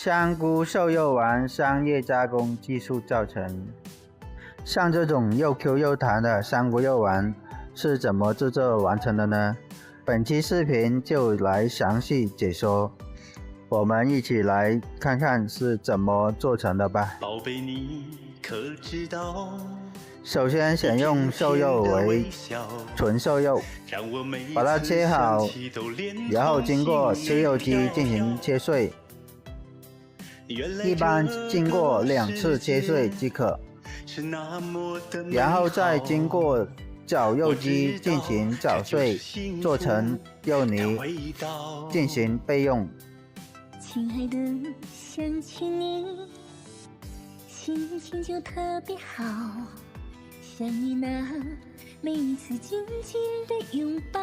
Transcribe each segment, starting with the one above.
香菇瘦肉丸商业加工技术造成。像这种又 Q 又弹的香菇肉丸是怎么制作完成的呢？本期视频就来详细解说，我们一起来看看是怎么做成的吧。宝贝，你可知道？首先选用瘦肉为纯瘦肉，把它切好，然后经过切肉机进行切碎，一般经过2次切碎即可，然后再经过绞肉机进行绞碎，做成肉泥，进行备用。亲爱的，想起你，心情就特别好，想你那每一次紧紧的拥抱，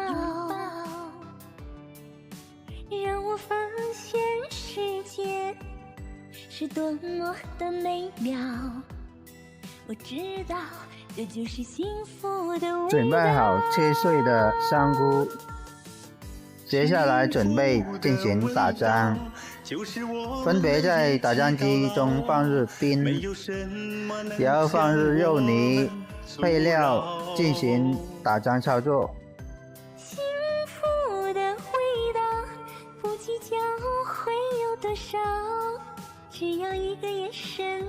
让我发现世界是多么的美妙。我知道这就是幸福的味道。准备好切碎的香菇，接下来准备进行打浆，分别在打浆机中放入冰，然后放入肉泥、配料进行打浆操作。幸福的味道，不计较会有多少，只要一个眼神，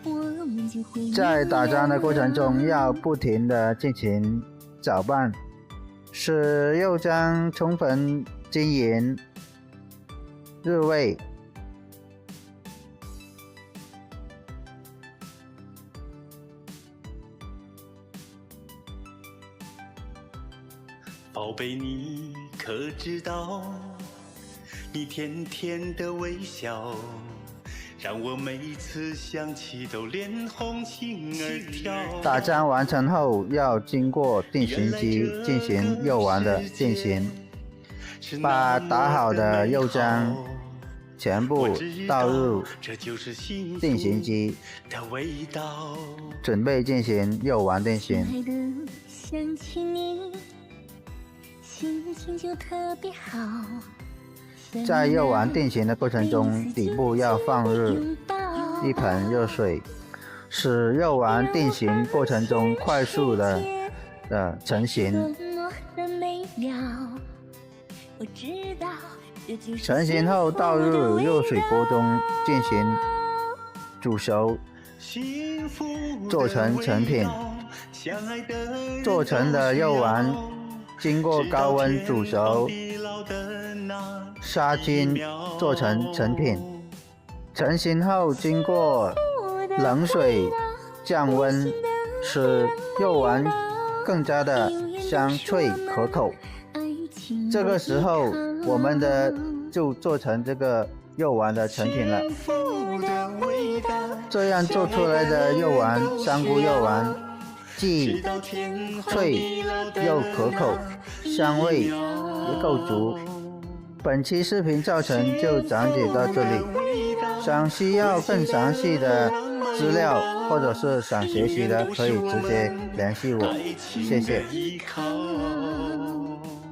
我们就会。在打浆的过程中，要不停地进行搅拌，使肉浆充分均匀入味。宝贝，你可知道？你甜甜的微笑，让我每次想起都脸红心儿跳。打浆完成后，要经过定型机进行肉丸的定型，把打好的肉浆全部倒入定型机，准备进行肉丸定型。亲爱的，想起你，心情就特别好。在肉丸定型的过程中，底部要放入一盆热水，使肉丸定型过程中快速的成型。成型后倒入热水锅中进行煮熟，做成成品。做成的肉丸经过高温煮熟，杀菌，做成成品。成型后经过冷水降温，使肉丸更加的香脆可口。这个时候我们就做成这个肉丸的成品了。这样做出来的肉丸，香菇肉丸既脆又可口，香味也够足。本期视频教程就讲解到这里，想需要更详细的资料或者是想学习的，可以直接联系我，谢谢。